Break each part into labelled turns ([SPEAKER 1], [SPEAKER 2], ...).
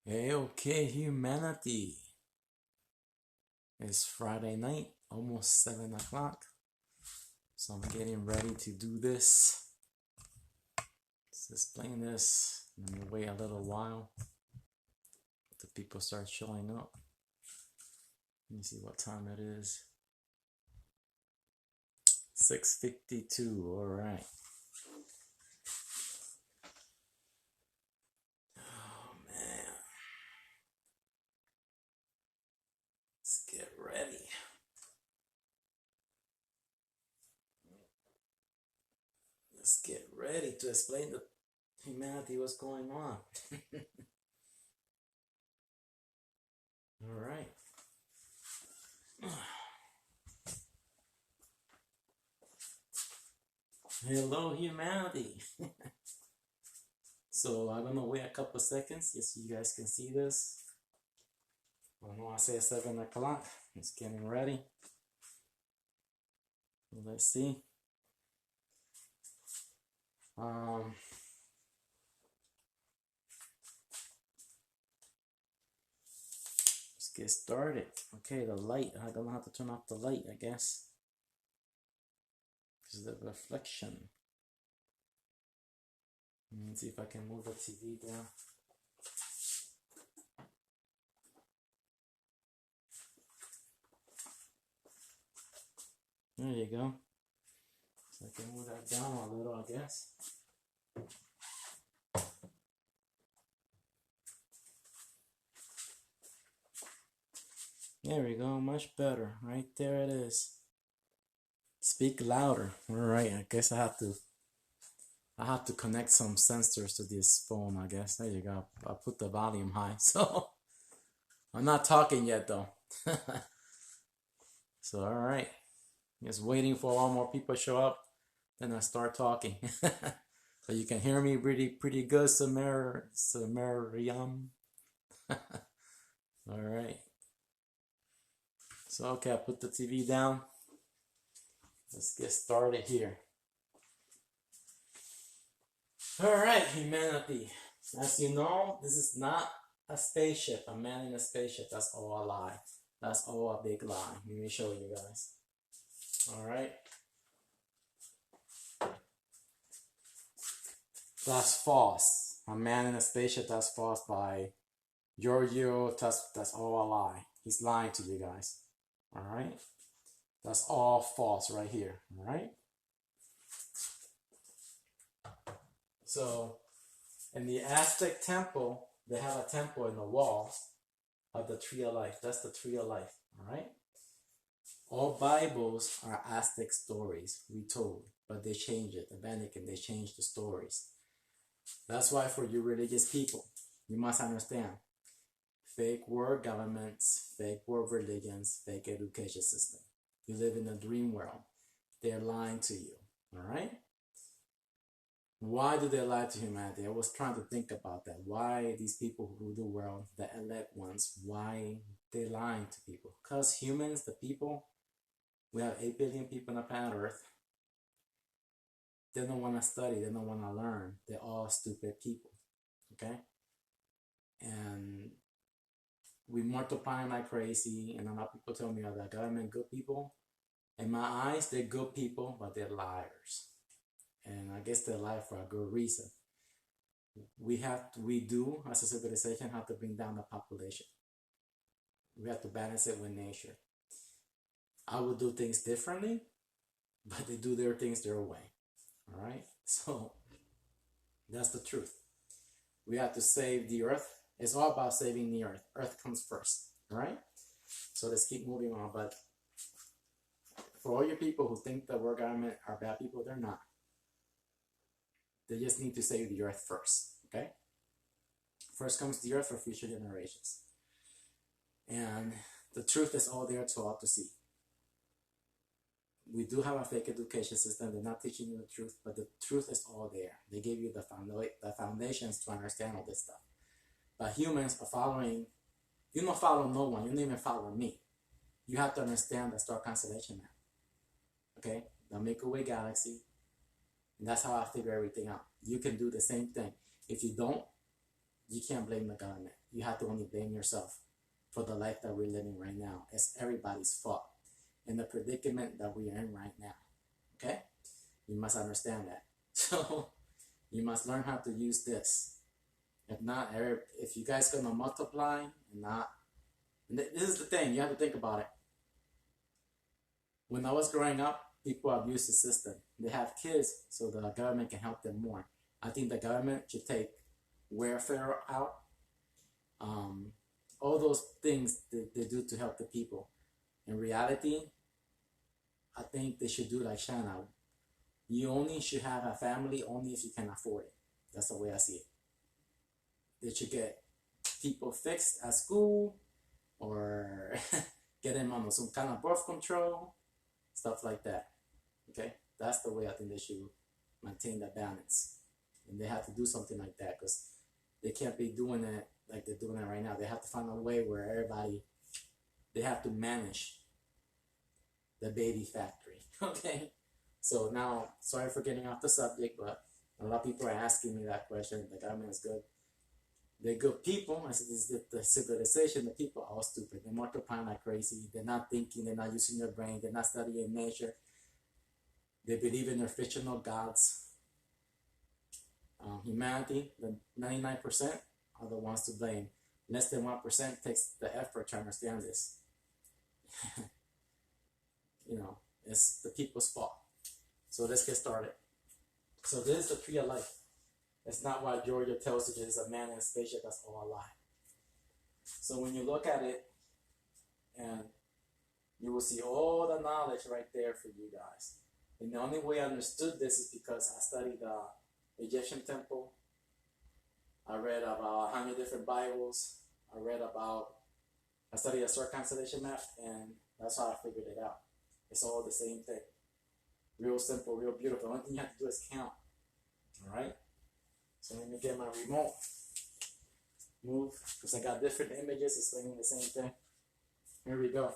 [SPEAKER 1] Okay, humanity. It's Friday night, almost 7 o'clock. So I'm getting ready to do this. Let's explain this. I'm gonna wait a little while. The people start showing up. Let me see what time it is. 6:52. All right. Oh man. Let's get ready. Let's get ready to explain to humanity what's going on. All right. Hello, humanity. So I'm gonna wait a couple seconds just so you guys can see this. I know I said 7 o'clock. It's getting ready. Let's see. Let's get started. Okay, the light. I don't know how to turn off the light, I guess. This is the reflection. Let me see if I can move the TV down. There you go. So I can move that down a little, I guess. There we go, much better. Right there it is. Speak louder. All right, I guess I have to connect some sensors to this phone, I guess. There you go. I'll put the volume high. So I'm not talking yet though. So all right. Just waiting for all more people to show up. Then I start talking. So you can hear me pretty good, Samarium. All right. So okay, I put the TV down. Let's get started here. All right, humanity. As you know, this is not a spaceship, a man in a spaceship. That's all a lie. That's all a big lie. Let me show you guys. All right. That's false. A man in a spaceship, that's false by Giorgio. That's all a lie. He's lying to you guys. All right. That's all false right here. All right. So in the Aztec temple, they have a temple in the walls of the tree of life. That's the tree of life. All right. All Bibles are Aztec stories retold, but they change it. The Vatican, they change the stories. That's why for you religious people, you must understand fake world governments, fake world religions, fake education system. You live in a dream world. They're lying to you. All right. Why do they lie to humanity? I was trying to think about that. Why these people who rule the world, the elect ones, why they lying to people? Because humans, the people, we have 8 billion people on the planet Earth. They don't want to study. They don't want to learn. They're all stupid people. Okay? And we multiply like crazy. And a lot of people tell me, that government good people. In my eyes, they're good people, but they're liars. And I guess they lie for a good reason. We do, as a civilization, have to bring down the population. We have to balance it with nature. I would do things differently, but they do their things their way. All right? So that's the truth. We have to save the earth. It's all about saving the earth. Earth comes first. All right? So let's keep moving on. But for all your people who think the world government are bad people, they're not. They just need to save the earth first. Okay? First comes the earth for future generations. And the truth is all there to all to see. We do have a fake education system. They're not teaching you the truth, but the truth is all there. They give you the foundations to understand all this stuff. But humans are following. You don't follow no one. You don't even follow me. You have to understand the star constellation map. Okay? The Milky Way galaxy. And that's how I figure everything out. You can do the same thing. If you don't, you can't blame the government. You have to only blame yourself for the life that we're living right now. It's everybody's fault in the predicament that we are in right now. Okay? You must understand that. So you must learn how to use this. If not, if you guys gonna multiply and not, and this is the thing, you have to think about it. When I was growing up, people abuse the system. They have kids so the government can help them more. I think the government should take welfare out. All those things that they do to help the people. In reality, I think they should do like China. You only should have a family only if you can afford it. That's the way I see it. They should get people fixed at school or get them on some kind of birth control, stuff like that. Okay? That's the way I think they should maintain the balance. And they have to do something like that because they can't be doing it like they're doing it right now. They have to find a way where everybody, they have to manage the baby factory. Okay? So now, sorry for getting off the subject, but a lot of people are asking me that question. The government is good. They're good people. I said, this is the civilization. The people are all stupid. They're multiplying like crazy. They're not thinking. They're not using their brain. They're not studying nature. They believe in their fictional gods. Humanity, the 99% are the ones to blame. Less than 1% takes the effort to understand this. You know, it's the people's fault. So let's get started. So this is the tree of life. It's not what Georgia tells you there's a man in a spaceship. That's all a lie. So when you look at it, and you will see all the knowledge right there for you guys. And the only way I understood this is because I studied the Egyptian temple. I read about 100 different Bibles. I studied a star constellation map, and that's how I figured it out. It's all the same thing. Real simple, real beautiful. The only thing you have to do is count. All right? So let me get my remote. Move, because I got different images explaining the same thing. Here we go.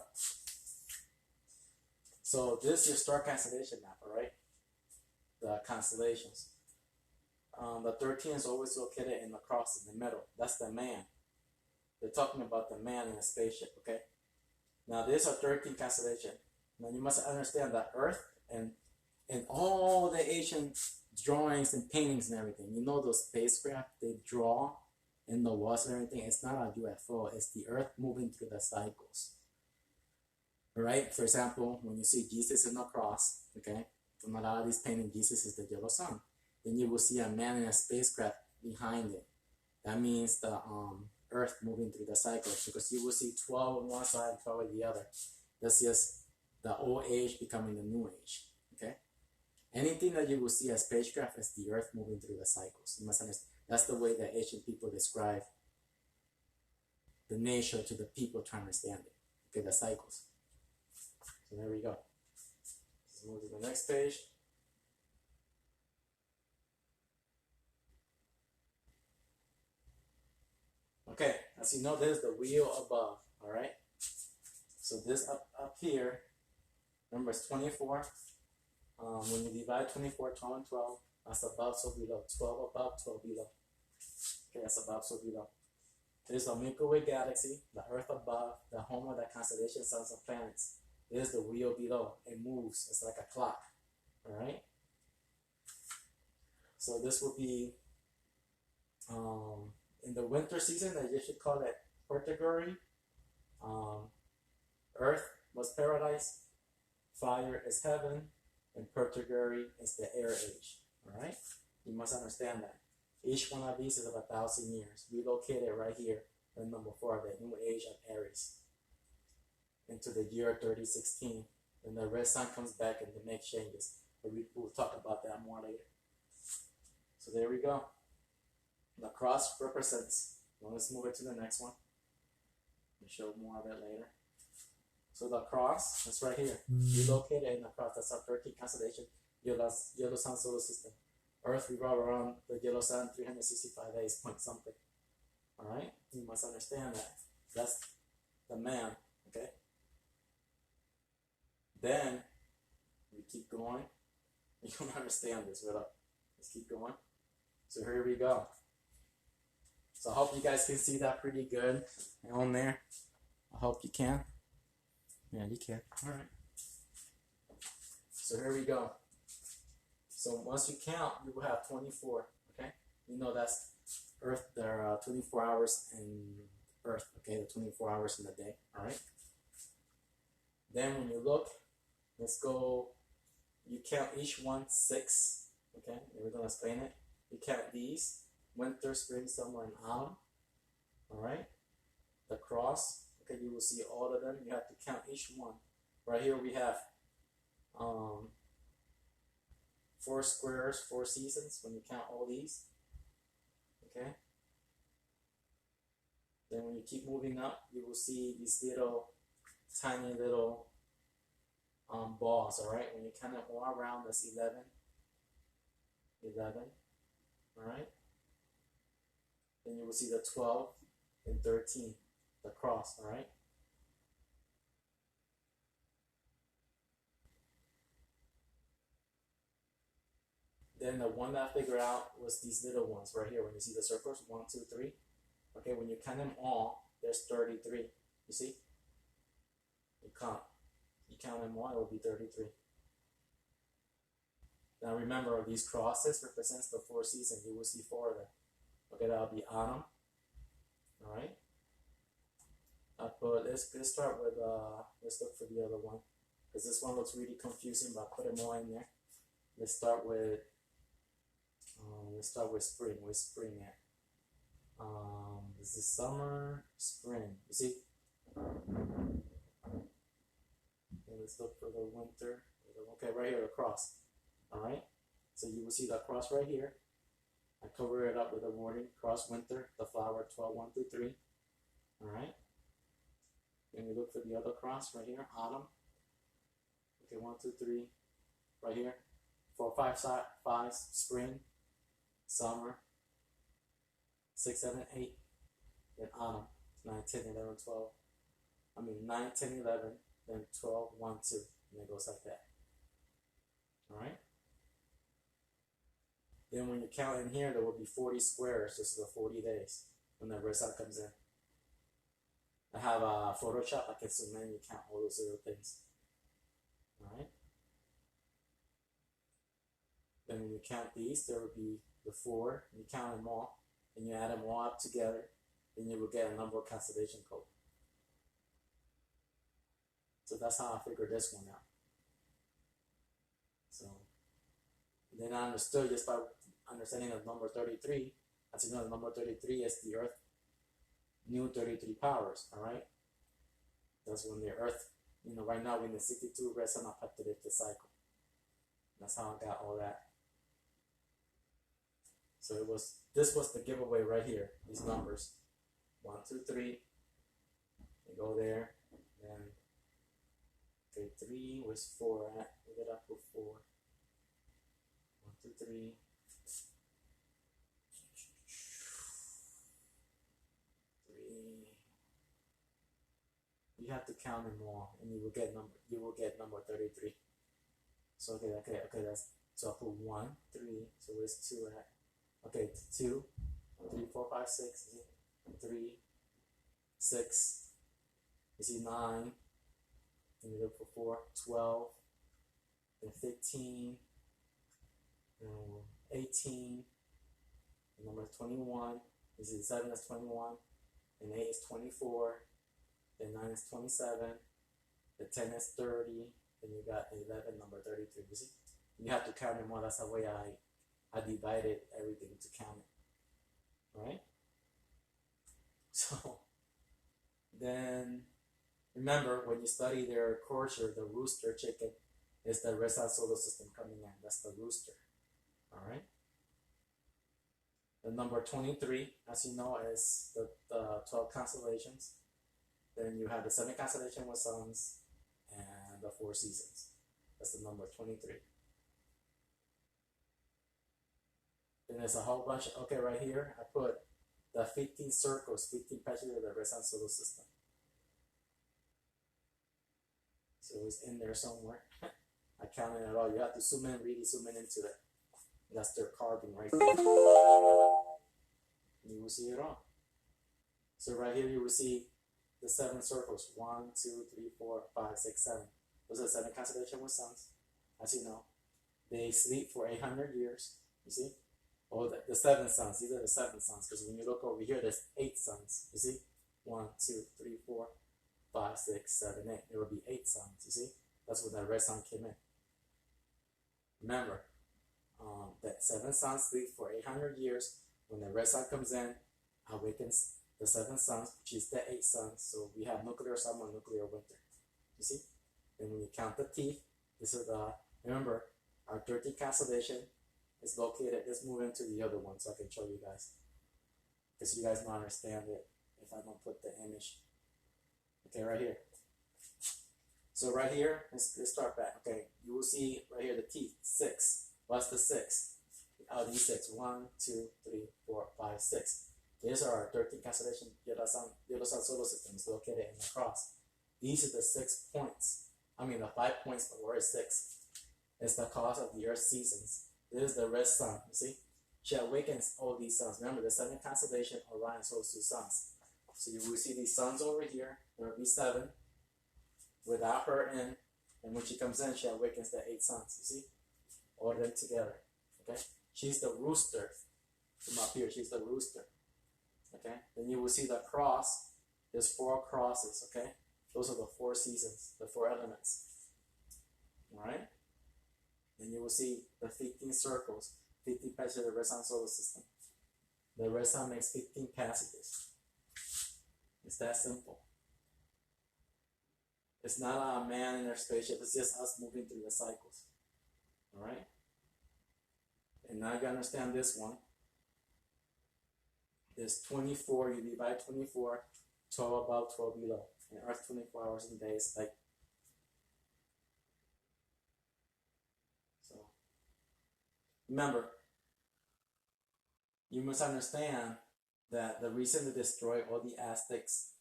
[SPEAKER 1] So this is your star constellation map, all right? The constellations. The 13 is always located in the cross in the middle. That's the man. They're talking about the man in a spaceship, okay? Now, there's a 13 constellation. Now, you must understand that Earth and all the ancient drawings and paintings and everything, you know those spacecraft they draw in the walls and everything, it's not a UFO. It's the Earth moving through the cycles. All right? For example, when you see Jesus in the cross, okay? From a lot of these paintings, Jesus is the yellow sun. Then you will see a man in a spacecraft behind it. That means the Earth moving through the cycles, because you will see 12 on one side and 12 on the other. That's just the old age becoming the new age. Okay? Anything that you will see as spacecraft is the Earth moving through the cycles. You must understand. That's the way that ancient people describe the nature to the people to understand it. Okay, the cycles. So there we go. Let's move to the next page. Okay, as you know, there's the wheel above, all right? So this up here, remember it's 24. When you divide 24, 12, and 12, that's above, so below. 12 above, 12 below. Okay, that's above, so below. There's the Milky Way galaxy, the Earth above, the home of the constellation, suns, and planets. There's the wheel below. It moves. It's like a clock, all right? So this will be in the winter season, I should call it purgatory. Earth was paradise, fire is heaven, and purgatory is the air age. All right, you must understand that. Each one of these is of 1,000 years. We located right here, the number 4, the new age of Aries, into the year 3016. Then the red sun comes back and they make changes. But we'll talk about that more later. So there we go. The cross represents, well, let's move it to the next one. I'll show more of it later. So the cross, that's right here. We located in the cross, that's our 13th constellation, yellow sun solar system. Earth revolves around the yellow sun 365 days, point something. All right? You must understand that. That's the man, okay? Then, we keep going. You don't understand this, but let's keep going. So here we go. So I hope you guys can see that pretty good on there. I hope you can. Yeah, you can. All right. So here we go. So once you count, you will have 24. Okay. You know that's Earth. There are 24 hours in Earth. Okay, the 24 hours in the day. All right. Then when you look, let's go. You count each one 6. Okay, and we're gonna explain it. You count these: winter, spring, summer, and autumn. All right. The cross. Okay, you will see all of them. You have to count each one. Right here we have 4 squares, 4 seasons. When you count all these. Okay. Then when you keep moving up, you will see these little, tiny little balls. All right. When you count them all around, that's 11. 11. All right. Then you will see the 12 and 13, the cross. All right. Then the one that I figured out was these little ones right here. When you see the circles, 1, 2, 3. Okay, when you count them all, there's 33. You see? You count them all, it will be 33. Now remember, these crosses represents the 4 seasons. You will see 4 of them. Okay, that'll be autumn. All right. Let's start with let's look for the other one, because this one looks really confusing. But I put them all in there. Let's start with spring. Where's spring at? This is summer, spring. You see? Okay, let's look for the winter. Okay, right here, the cross. All right. So you will see the cross right here. I cover it up with a wording: cross, winter, the flower, 12, 1 through 3. All right. Then we look for the other cross right here, autumn. Okay, 1, 2, 3. Right here. 4, 5, spring, summer. 6, 7, 8. Then autumn. 9, 10, 11, 12. 9, 10, 11. Then 12, 1, 2. And it goes like that. All right. Then when you count in here, there will be 40 squares. This is the 40 days when the result comes in. I have a Photoshop. I can zoom in. You count all those little things. All right. Then when you count these, there will be the 4. You count them all, and you add them all up together, then you will get a number cancellation code. So that's how I figured this one out. So then I understood just by understanding the number 33. As you know, the number 33 is the Earth new 33 powers. All right. That's when the Earth, right now we're in the 62 red sun apocalyptic cycle. That's how I got all that. So this was the giveaway right here. These numbers, 1, 2, 3. You go there, then okay, 3 was 4 at. Where did I put 4? 1, 2, 3. 3. You have to count them all, and you will get number 33. So okay. So I put 1, 3. So where's 2 at? Okay, 2, 3, 4, 5, 6. 3, 6. You see 9. And you look for 4, 12. Then 15. 18. And number 21. You see 7 is 21. And 8 is 24. Then 9 is 27. The 10 is 30. Then you got 11, number 33. You see? You have to count them all. That's the way I divided everything to count it. Right? So then remember, when you study their culture, the rooster chicken is the red solar system coming in. That's the rooster. All right. The number 23, as you know, is the 12 constellations. Then you have the 7 constellation with suns and the 4 seasons. That's the number 23. Then there's a whole bunch. Okay, right here, I put the 15 circles, 15 patches of the red solar system. So it's in there somewhere. I counted it all. You have to really zoom in into it. That's their carving right there. You will see it all. So right here you will see the 7 circles. 1, 2, 3, 4, 5, 6, 7. Those are the 7 constellations with suns. As you know, they sleep for 800 years. You see? Oh, the 7 suns. These are the 7 suns. Because when you look over here, there's 8 suns. You see? 1, 2, 3, 4, 5, 6, 7, 8. There will be 8 suns. You see? That's when that red sun came in. Remember, that 7 suns sleep for 800 years. When the red sun comes in, awakens the 7 suns, which is the 8 suns. So we have nuclear summer, nuclear winter. You see? And when you count the teeth, this is remember, our 13th constellation is located. Let's move into the other one so I can show you guys. Because you guys don't understand it if I don't put the image. Okay, right here. So right here, let's start back. Okay, you will see right here the teeth, 6. What's the 6? These 6. 1, 2, 3, 4, 5, 6. These are our 13 constellation Yellow Sun solar system is located in the cross. These are the 6 points. I mean the 5 points, but where is 6? It's the cause of the Earth's seasons. This is the red sun, you see? She awakens all these suns. Remember, the 7 constellation Orion holds 2 suns. So you will see these suns over here. There will be 7 without her in. And when she comes in, she awakens the 8 suns, you see? All of them together, okay? She's the rooster. From up here, she's the rooster, okay? Then you will see the cross. There's 4 crosses, okay? Those are the 4 seasons, the 4 elements, all right? Then you will see the 15 circles, 15 passages of the red sun solar system. The red sun makes 15 passages. It's that simple. It's not a man in their spaceship, it's just us moving through the cycles. Alright? And now you understand this one. There's 24, you divide 24, 12 above, 12 below. And Earth 24 hours in days, like so. Remember, you must understand that the reason to destroy all the Aztecs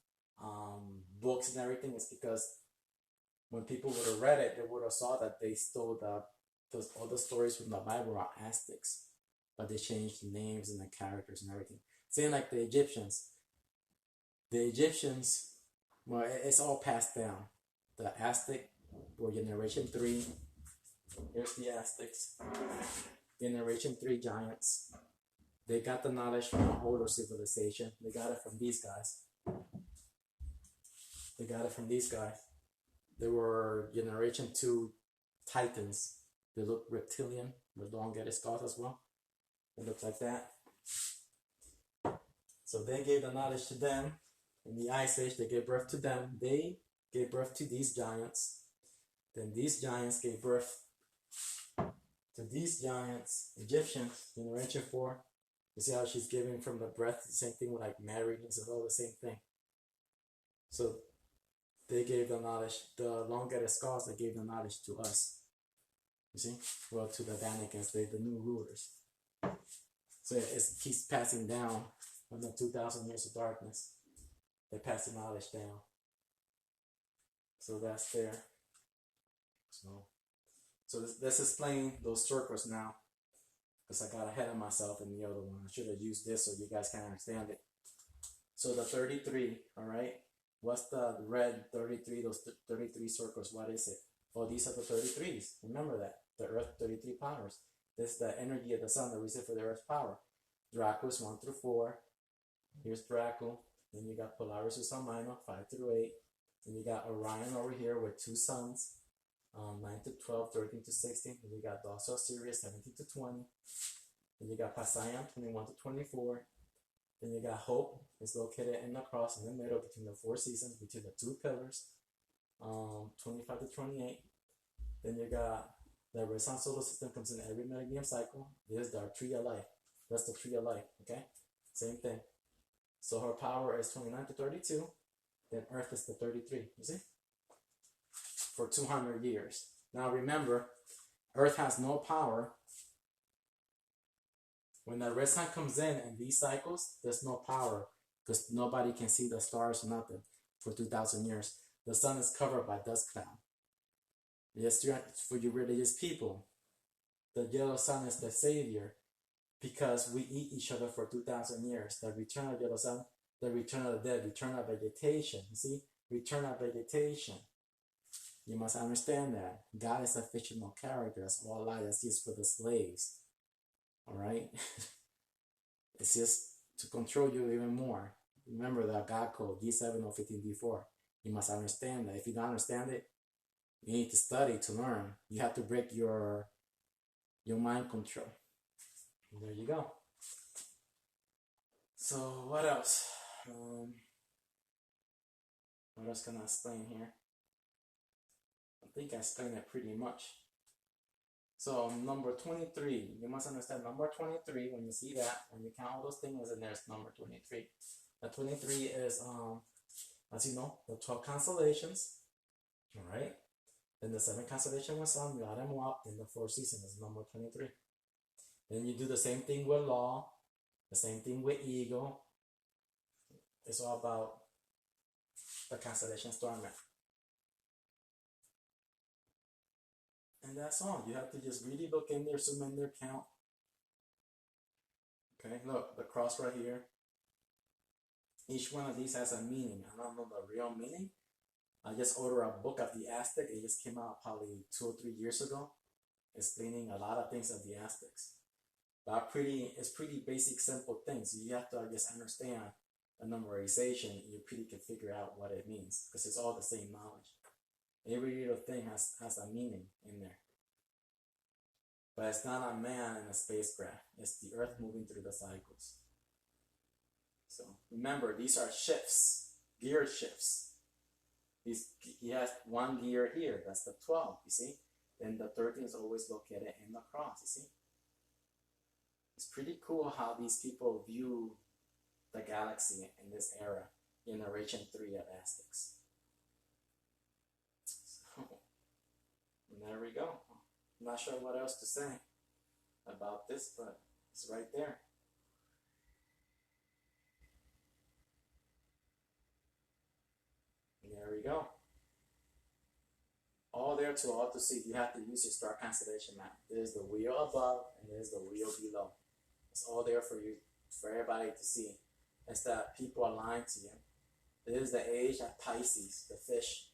[SPEAKER 1] books and everything is because when people would have read it, they would have saw that they stole all the stories from the Bible are Aztecs, but they changed the names and the characters and everything. Same like the Egyptians. The Egyptians, well, it's all passed down. The Aztec were generation 3. Here's the Aztecs. Generation 3 giants. They got the knowledge from the older civilization. They got it from these guys. They were generation 2 titans. They look reptilian with long-headed skulls as well. They look like that. So they gave the knowledge to them. In the Ice Age, they gave birth to them. They gave birth to these giants. Then these giants gave birth to these giants, Egyptians, generation 4. You see how she's giving from the breath? The same thing with like Mary. It's all the same thing. So they gave the knowledge, the long-headed skulls, they gave the knowledge to us. You see? Well, to the Vanicans, they're the new rulers. So it keeps passing down from the 2,000 years of darkness. They pass the knowledge down. So that's there. So let's explain those circles now. Because I got ahead of myself in the other one. I should have used this so you guys can understand it. So the 33, all right? What's the red 33, those 33 circles? What is it? Oh, these are the 33s. Remember that. The Earth 33 powers. This is the energy of the sun, the reason for the Earth's power. Draco is 1 through 4. Here's Draco. Then you got Polaris Ursa Minor, 5 through 8. Then you got Orion over here with 2 suns, 9 to 12, 13 to 16. Then you got Dorsal Sirius, 17 to 20. Then you got Passion, 21 to 24. Then you got Hope, it's located in the cross in the middle between the 4 seasons, between the 2 pillars, 25 to 28. Then you got the red sun solar system comes in every millennium cycle. This is our tree of life. That's the tree of life, okay? Same thing. So her power is 29 to 32. Then Earth is the 33, you see? For 200 years. Now remember, Earth has no power. When the red sun comes in these cycles, there's no power because nobody can see the stars or nothing for 2,000 years. The sun is covered by dust cloud. Yes, for you religious people, the yellow sun is the savior because we eat each other for 2,000 years. The return of yellow sun the return of the dead, return of vegetation. You see? Return of vegetation. You must understand that. God is a fictional character. That's all lie. That's just for the slaves. Alright? It's just to control you even more. Remember that God code, G7O15D4. You must understand that. If you don't understand it, you need to study to learn. You have to break your mind control. And there you go. So what else? What else can I explain here? I think I explained it pretty much. So number 23, you must understand number 23. When you see that, when you count all those things, and there's number 23. The 23 is, as you know, the 12 constellations. All right. Then the 7 constellation with sun, you add them up. Then the 4 seasons is number 23. Then you do the same thing with law, the same thing with ego. It's all about the constellation storm. And that's all. You have to just really look in there, zoom in there, count. Okay, look, the cross right here. Each one of these has a meaning. I don't know the real meaning. I just ordered a book of the Aztec. It just came out probably 2 or 3 years ago, explaining a lot of things of the Aztecs. But it's pretty basic, simple things. You have to just understand the numerization. You pretty can figure out what it means because it's all the same knowledge. Every little thing has a meaning in there. But it's not a man in a spacecraft. It's the Earth moving through the cycles. So remember, these are shifts, gear shifts. He has one gear here. That's the 12, you see? Then the 13 is always located in the cross, you see? It's pretty cool how these people view the galaxy in this era, generation 3 of Aztecs. So, there we go. I'm not sure what else to say about this, but it's right there. And there we go. All there to all to see. You have to use your star constellation map. There's the wheel above and there's the wheel below. It's all there for you, for everybody to see. It's that people are lying to you. This is the age of Pisces, the fish,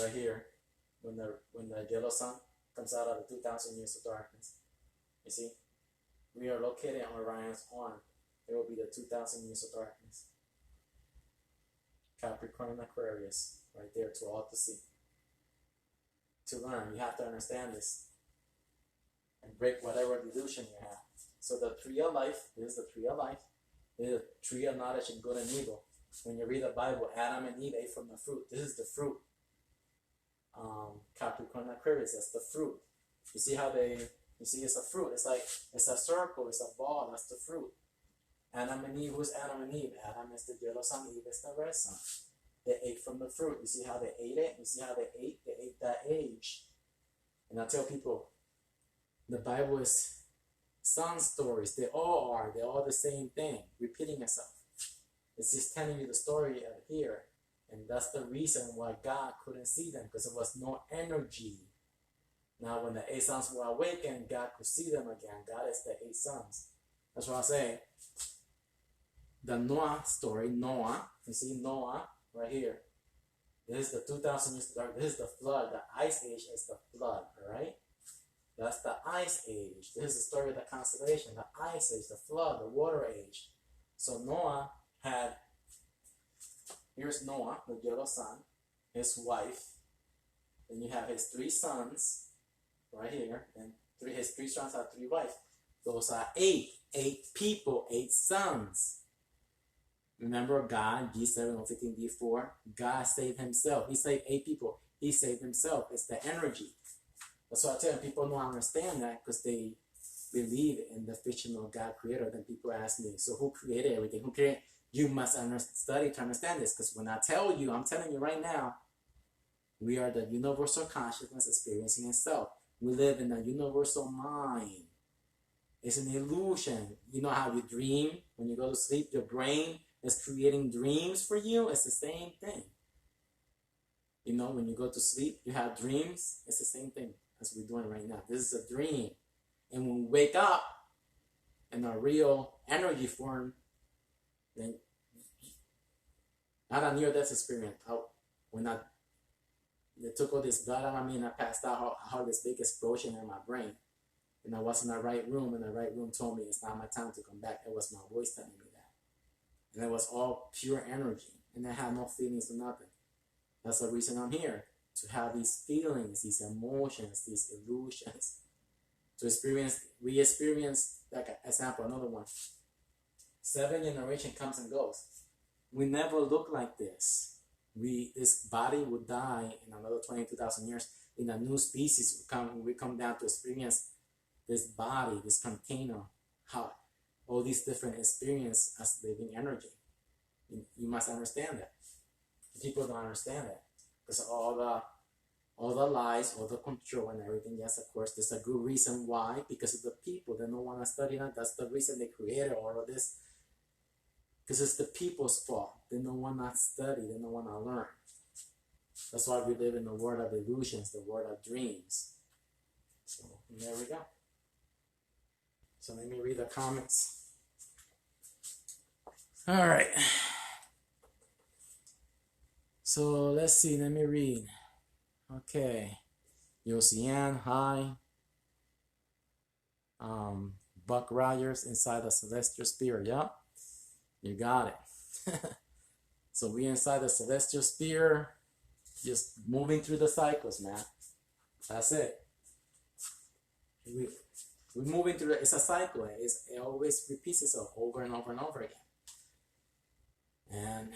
[SPEAKER 1] right here. When the yellow sun comes out of the 2,000 years of darkness. You see? We are located on Orion's horn. It will be the 2,000 years of darkness. Capricorn and Aquarius, right there to all to see. To learn, you have to understand this and break whatever delusion you have. So the tree of life, this is the tree of life. This is the tree of knowledge and good and evil. When you read the Bible, Adam and Eve ate from the fruit. This is the fruit. Capricorn and Aquarius, that's the fruit. You see how you see it's a fruit. It's like, it's a circle, it's a ball, that's the fruit. Adam and Eve, who's Adam and Eve? Adam is the yellow sun, Eve is the red sun. They ate from the fruit. You see how they ate it? You see how they ate? They ate that age. And I tell people, the Bible is sun stories. They all are. They're all the same thing, repeating itself. It's just telling you the story of here. And that's the reason why God couldn't see them, because there was no energy. Now, when the 8 sons were awakened, God could see them again. God is the 8 sons. That's what I say. The Noah story, Noah, you see Noah right here. This is the 2,000 years dark. This is the flood. The ice age is the flood, all right? That's the ice age. This is the story of the constellation, the ice age, the flood, the water age. So Noah had, here's Noah, the yellow sun, his wife. Then you have his 3 sons right here. And his 3 sons have 3 wives. Those are 8 people, 8 sons. Remember God, G7O15D4, God saved himself. He saved 8 people. He saved himself. It's the energy. That's why I tell you, people don't understand that because they believe in the fictional God creator. Then people ask me, so who created everything? Who created? You must study to understand this, because when I tell you, I'm telling you right now, we are the universal consciousness experiencing itself. We live in a universal mind. It's an illusion. You know how you dream when you go to sleep? Your brain is creating dreams for you. It's the same thing. You know, when you go to sleep, you have dreams. It's the same thing as we're doing right now. This is a dream. And when we wake up in a real energy form, then Not a near-death experience. When they took all this blood out of me and I passed out, I heard this big explosion in my brain. And I was in the right room, and the right room told me it's not my time to come back. It was my voice telling me that. And it was all pure energy. And I had no feelings or nothing. That's the reason I'm here. To have these feelings, these emotions, these illusions. To experience, we experience, like an example, another one. 7 generation comes and goes. We never look like this. This body would die in another 22,000 years. In a new species, we come down to experience this body, this container, how all these different experience as living energy. You must understand that. People don't understand that because all the lies, all the control and everything. Yes, of course, there's a good reason why, because of the people. They don't want to study that. That's the reason they created all of this. Because it's the people's fault. They don't want to study. They don't want to learn. That's why we live in the world of illusions, the world of dreams. So there we go. So let me read the comments. All right. So let's see. Let me read. Okay. Yosian, hi. Buck Rogers, inside the celestial sphere. Yeah, you got it. So we inside the celestial sphere, just moving through the cycles, man. That's it. We're moving through. It's a cycle. It always repeats itself over and over and over again. And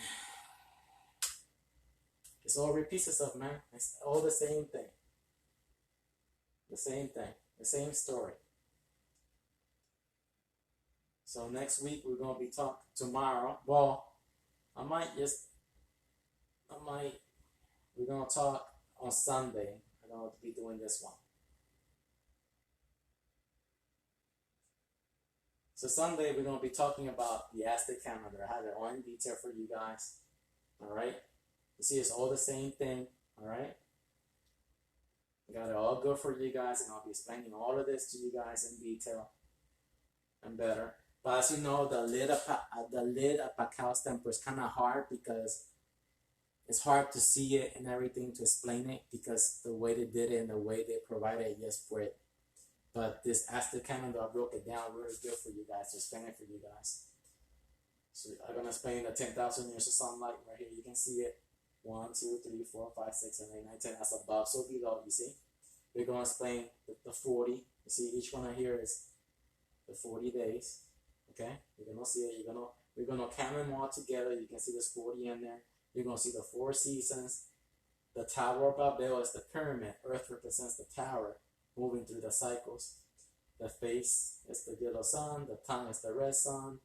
[SPEAKER 1] it's all repeats itself, man. It's all the same thing. The same thing. The same story. So next week we're gonna be talking tomorrow. Well, we're gonna talk on Sunday. I'm gonna be doing this one. So Sunday we're gonna be talking about the Aztec calendar. I have it all in detail for you guys. All right. You see, it's all the same thing. All right. I got it all good for you guys, and I'll be explaining all of this to you guys in detail and better. But as you know, the lid of Pakal'S temple is kind of hard because it's hard to see it and everything, to explain it, because the way they did it and the way they provided it just for it. But this Aztec calendar, I broke it down really good for you guys, to explain it for you guys. So I'm going to explain the 10,000 years of sunlight right here. You can see it. 1, 2, 3, 4, 5, 6, 7, 8, 9, 10. That's above, so below, you see. We're going to explain the 40. You see, each one here is the 40 days. Okay? You're going to see it. We're going to count them all together. You can see there's 40 in there. You're going to see the 4 seasons. The Tower of Babel is the pyramid. Earth represents the tower, moving through the cycles. The face is the yellow sun. The tongue is the red sun.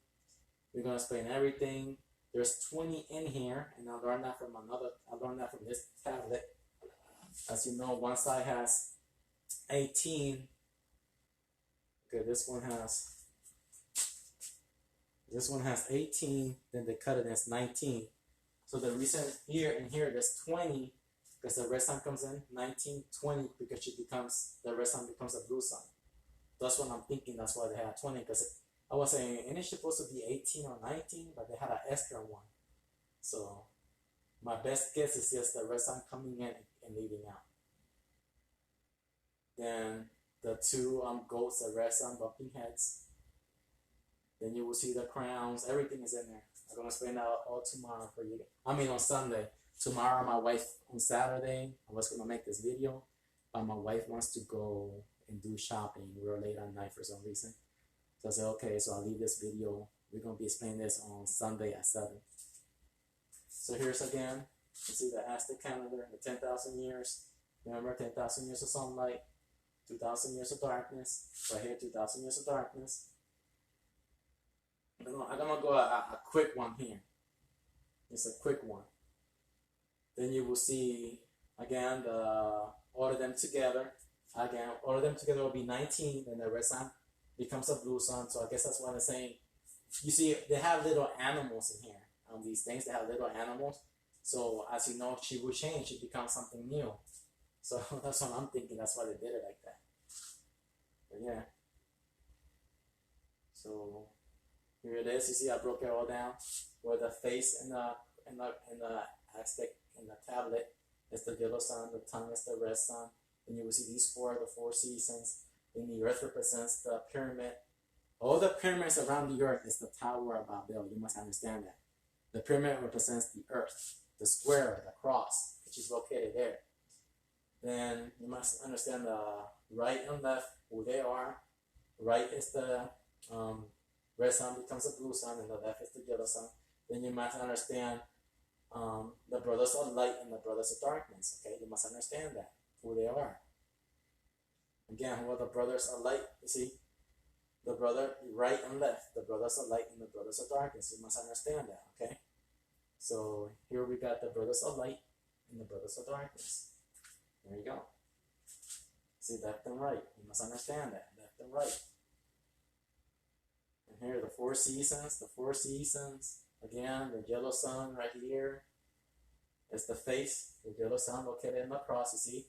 [SPEAKER 1] We're going to explain everything. There's 20 in here, and I learned that from this tablet. As you know, one side has 18. Okay, this one has 18, then they cut it as 19. So the reason here and here there's 20, because the red sun comes in, 19, 20, because the red sun becomes a blue sun. That's what I'm thinking. That's why they had 20, because I was saying, and it's supposed to be 18 or 19, but they had an extra one. So my best guess is just the red sun coming in and leaving out. Then the 2 goats, the red sun bumping heads. Then you will see the crowns. Everything is in there. I'm going to explain that all tomorrow for you. On Sunday. Tomorrow, my wife, on Saturday, I was going to make this video, but my wife wants to go and do shopping real late at night for some reason. So I said, okay, so I'll leave this video. We're going to be explaining this on Sunday at 7. So here's again, you see the Aztec calendar, the 10,000 years. Remember, 10,000 years of sunlight, 2,000 years of darkness. Right here, 2,000 years of darkness. I'm going to go a quick one here. It's a quick one. Then you will see, again, all of them together. Again, all of them together will be 19, then the red sun becomes a blue sun. So I guess that's what I'm saying. You see, they have little animals in here. These things, they have little animals. So as you know, she will change. It becomes something new. So that's what I'm thinking. That's why they did it like that. But yeah. So here it is. You see, I broke it all down. Where the face and in the Aztec, in the tablet, it's the yellow sun. The tongue is the red sun. And you will see these the four seasons. Then the earth represents the pyramid. All the pyramids around the earth is the Tower of Babel. You must understand that. The pyramid represents the earth, the square, the cross, which is located there. Then you must understand the right and left, who they are. Right is the red sun becomes a blue sun, and the left is the yellow sun. Then you must understand the brothers of light and the brothers of darkness. Okay, you must understand that, who they are. Again, who are the brothers of light? You see, the brother right and left, the brothers of light and the brothers of darkness. You must understand that. Okay, so here we got the brothers of light and the brothers of darkness. There you go. See, left and right. You must understand that, left and right. And here are the four seasons. The four seasons. Again, the yellow sun right here is the face. The yellow sun located in the cross. You see,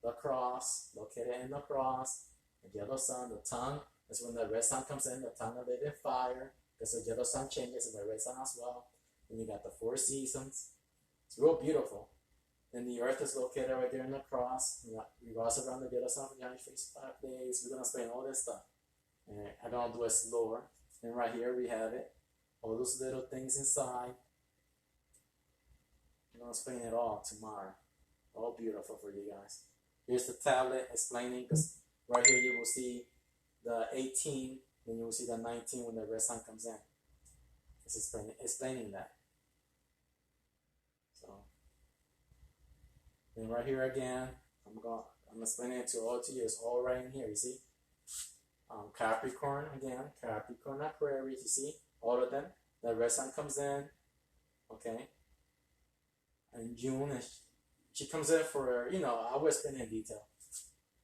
[SPEAKER 1] the cross located in the cross. The yellow sun, the tongue is when the red sun comes in. The tongue of living fire, because the yellow sun changes and the red sun as well. And you got the four seasons. It's real beautiful. Then the earth is located right there in the cross. Revolves around the yellow sun for 5 days. We're gonna explain all this stuff. And I'm gonna do it slower. And right here we have it. All those little things inside. I'm gonna explain it all tomorrow. All beautiful for you guys. Here's the tablet explaining, because right here you will see the 18, then you will see the 19 when the red sun comes in. It's explaining that. So then right here again, I'm explaining it to all to you. It's all right in here, you see. Capricorn again, Capricorn Aquarius, you see, all of them. The red sun comes in, okay. And June, she comes in for, I will explain in detail,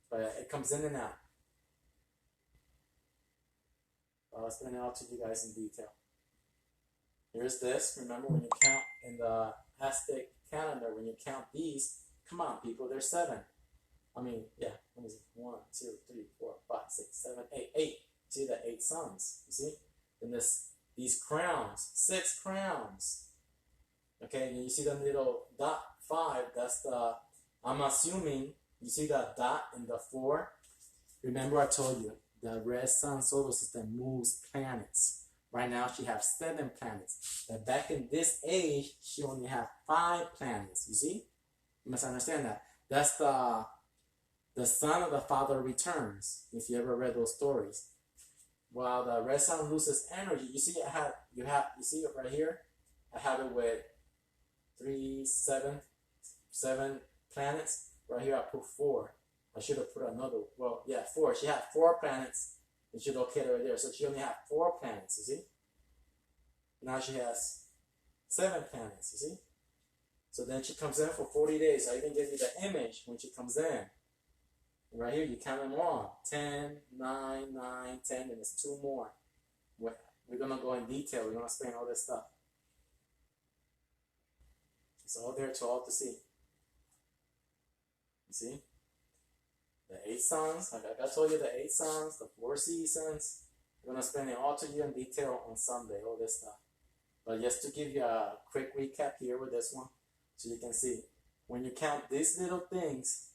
[SPEAKER 1] but it comes in and out. I'll explain it all to you guys in detail. Here's this. Remember, when you count in the Aztec calendar, when you count these, come on, people, there's 7. Let me see. 1, 2, 3, 4, 5, 6, 7, 8. 8. See the 8 suns. You see? And these crowns, 6 crowns. Okay, and you see the little dot 5. That's I'm assuming you see that dot in the 4. Remember, I told you the red sun solar system moves planets. Right now, she has 7 planets. But back in this age, she only had 5 planets. You see? You must understand that. That's the son of the father returns, if you ever read those stories. While the red sun loses energy, you see you see it right here? I have it with 7 planets. Right here I put 4. I should have put another, 4. She had 4 planets, and she located right there. So she only had 4 planets, you see? Now she has 7 planets, you see? So then she comes in for 40 days. I even give you the image when she comes in. Right here, you count them all. 10, 9, 9, 10, and there's 2 more. We're going to go in detail. We're going to explain all this stuff. It's all there to all to see. You see? The 8 suns. Like I told you, the 8 suns, the 4 seasons. We're going to explain it all to you in detail on Sunday, all this stuff. But just to give you a quick recap here with this one, so you can see. When you count these little things,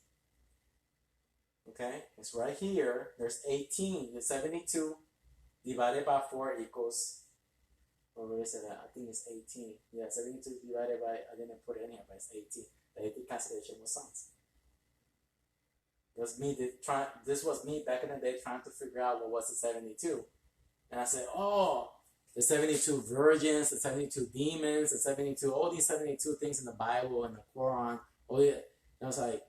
[SPEAKER 1] okay, it's right here. There's 18. There's 72 divided by 4 equals, where is it at? I think it's 18. Yeah, 72 divided by, I didn't put it in here, but it's 18. The 18 constellation was suns. This was me back in the day trying to figure out what was the 72. And I said, the 72 virgins, the 72 demons, the 72, all these 72 things in the Bible and the Quran. And I was like,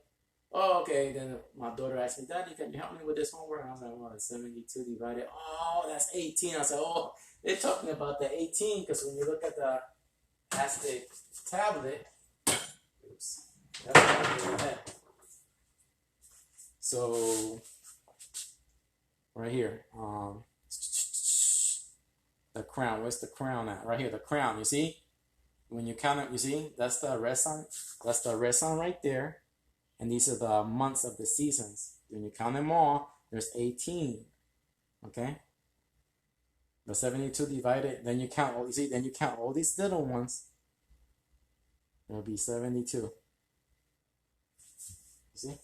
[SPEAKER 1] okay. Then my daughter asked me, Daddy, can you help me with this homework? And I was like, 72 divided. That's 18. I said, they're talking about the 18, because when you look at the Aztec tablet, oops, that's what I did. So, right here, the crown. Where's the crown at? Right here, the crown. You see? When you count it, you see? That's the red sun. That's the red sun right there. And these are the months of the seasons. When you count them all, there's 18. Okay? The 72 divided, then you count all these little ones. It'll be 72. You see?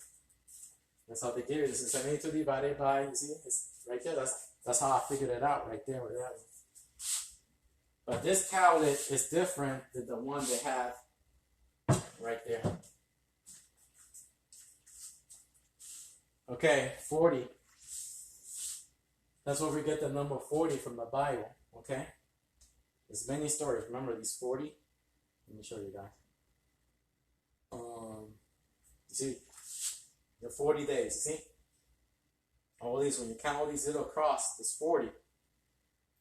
[SPEAKER 1] That's how they give it. This is 72 divided by, you see, it's right there. That's how I figured it out right there with that. But this tablet is different than the one they have right there. Okay, 40. That's where we get the number 40 from the Bible. Okay? There's many stories. Remember these 40? Let me show you guys. You see, the 40 days, you see? All these, when you count all these little cross, there's 40.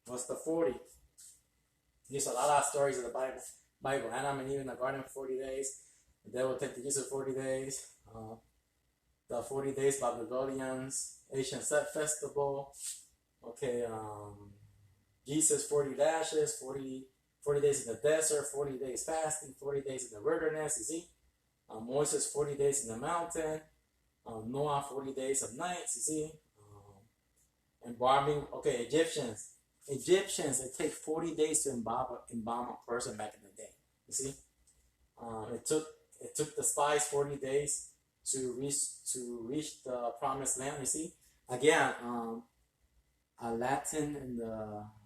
[SPEAKER 1] What's the 40? There's a lot of stories in the Bible. Adam and Eve in the garden for 40 days. The devil tempted Jesus for 40 days. The 40 days Babylonians, Asian Set Festival. Okay, Jesus 40 lashes, 40 days in the desert, 40 days fasting, 40 days in the wilderness, you see? Moses 40 days in the mountain. Noah 40 days of nights, you see? Embalming, okay, Egyptians, it takes 40 days to embalm a person back in the day, you see? It took the spies 40 days to reach the promised land, you see? Again, a Latin and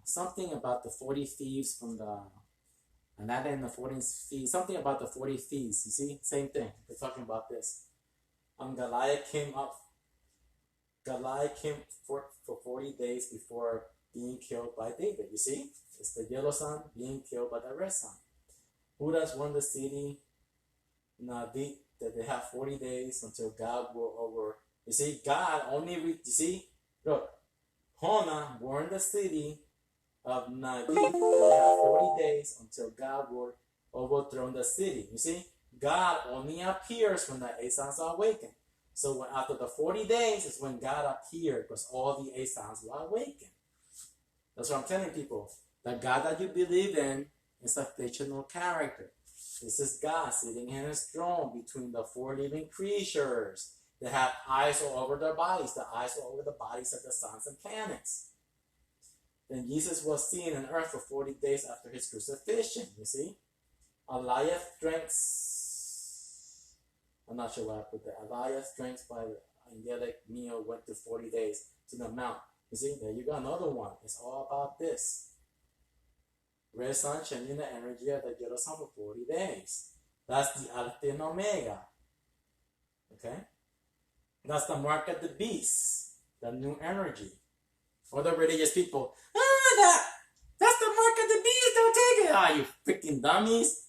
[SPEAKER 1] something about the 40 thieves from the Latin and the 40 thieves, something about the 40 thieves, you see? Same thing. We're talking about this. Goliath came for 40 days before being killed by David, you see? It's the yellow son being killed by the red son. Judas won the city. Now that they have 40 days until God will over. You see, God only you see, look, Hona warned the city of Navi. They have 40 days until God will overthrow the city. You see, God only appears when the eight sons are awakened. So after the 40 days is when God appeared, because all the eight sons were awakened. That's what I'm telling people. The God that you believe in is a fictional character. This is God sitting in his throne between the four living creatures. They have eyes all over their bodies. The eyes all over the bodies of the suns and planets. Then Jesus was seen on earth for 40 days after his crucifixion, you see. Elias drank, I'm not sure why I put that. Elias drank by the angelic meal, went to 40 days to the mount. You see, there you go, another one. It's all about this. Red sun changing the energy of the yellow sun for 40 days. That's the Alpha and Omega. Okay? That's the mark of the beast, the new energy. Or the religious people, that's the mark of the beast, don't take it. You freaking dummies.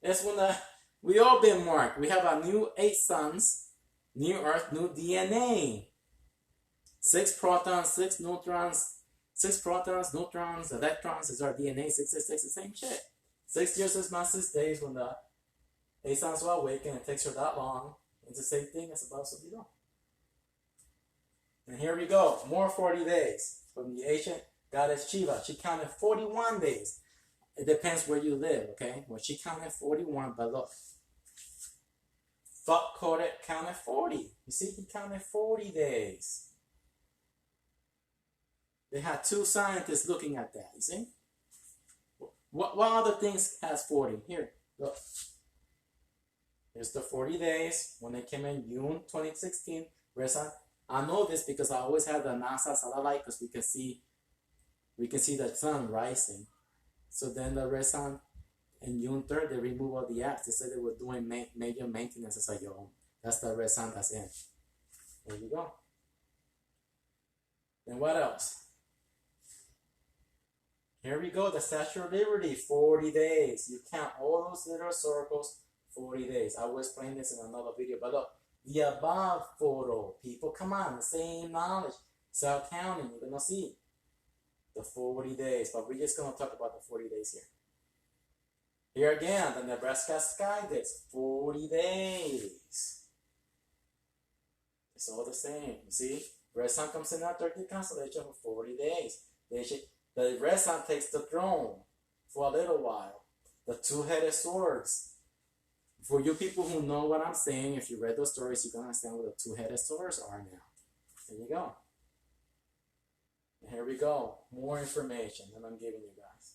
[SPEAKER 1] That's when we all been marked. We have our new 8 suns, new earth, new DNA. 6 protons, 6 neutrons, 6 protons, neutrons, electrons is our DNA. 666, the same shit. 6 years is my 6 days when the 8 suns will awaken. It takes her that long. It's the same thing as about to be done. And here we go. More 40 days from the ancient goddess Shiva. She counted 41 days. It depends where you live, okay? Well, she counted 41, but look. Thought counted 40. You see, he counted 40 days. They had 2 scientists looking at that, you see? What other things has 40? Here, look. Here's the 40 days when they came in June 2016. Red sun. I know this because I always have the NASA satellite because we can see the sun rising. So then the red sun, in June 3rd, they removed all the apps. They said they were doing major maintenance. It's like, yo, that's the red sun that's in. There you go. And what else? Here we go, the Statue of Liberty, 40 days. You count all those little circles, 40 days. I will explain this in another video, but look, the above photo, people, come on, the same knowledge. Start counting, you're going to see the 40 days, but we're just going to talk about the 40 days here. Here again, the Nebraska sky days, 40 days. It's all the same, you see? Red sun comes in after the constellation for 40 days. The red sun takes the throne for a little while. The 2-headed swords. For you people who know what I'm saying, if you read those stories, you're going to understand what the 2-headed swords are now. There you go. And here we go. More information that I'm giving you guys.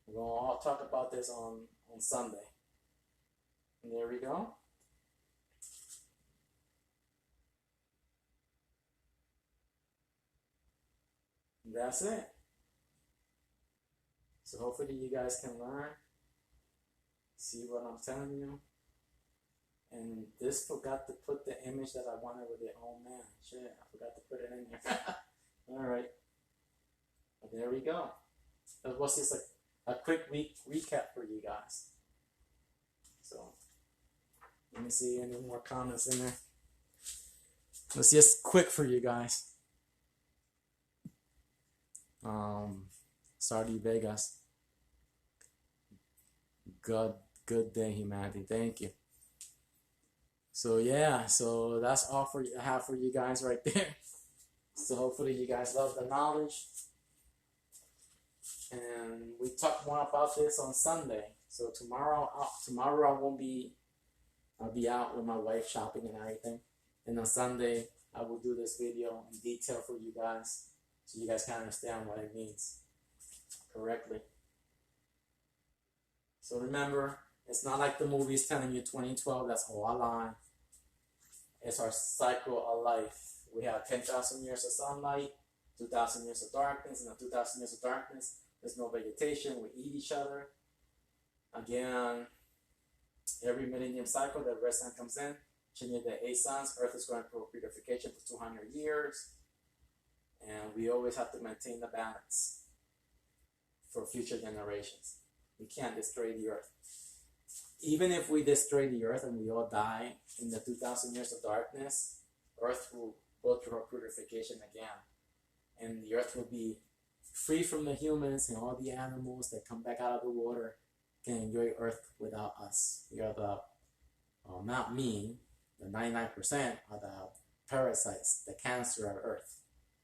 [SPEAKER 1] We're going to all talk about this on Sunday. And there we go. And that's it. So hopefully you guys can learn, see what I'm telling you. And this forgot to put the image that I wanted with it. Oh man, shit, I forgot to put it in here. Alright. But there we go. That was just a quick week recap for you guys. So, let me see any more comments in there. It's just quick for you guys. Sardi Vegas. Good day, humanity. Thank you. So yeah, so that's all I have for you guys right there. So hopefully you guys love the knowledge. And we talk more about this on Sunday. So tomorrow I won't be. I'll be out with my wife shopping and everything. And on Sunday I will do this video in detail for you guys, so you guys can understand what it means correctly. So remember, it's not like the movies telling you 2012. That's all a lie. It's our cycle of life. We have 10,000 years of sunlight, 2,000 years of darkness, and in 2,000 years of darkness, there's no vegetation. We eat each other. Again, every millennium cycle, the red sun comes in, changing the 8 suns. Earth is going through purification for 200 years. And we always have to maintain the balance for future generations. We can't destroy the earth. Even if we destroy the earth and we all die in the 2,000 years of darkness, earth will go through her purification again. And the earth will be free from the humans, and all the animals that come back out of the water can enjoy earth without us. We are the, not me, the 99% are the parasites, the cancer of earth,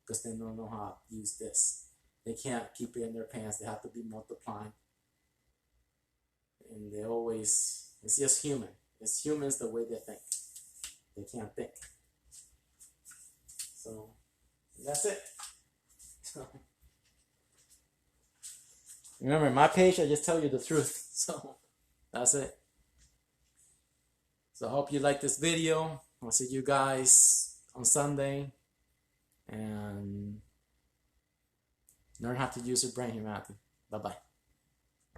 [SPEAKER 1] because they don't know how to use this. They can't keep it in their pants. They have to be multiplying. And they always, it's just human. It's humans the way they think. They can't think. So, that's it. Remember, my page, I just tell you the truth. So, that's it. So, I hope you like this video. I'll see you guys on Sunday. And learn how to use your brain, humanity. Bye-bye.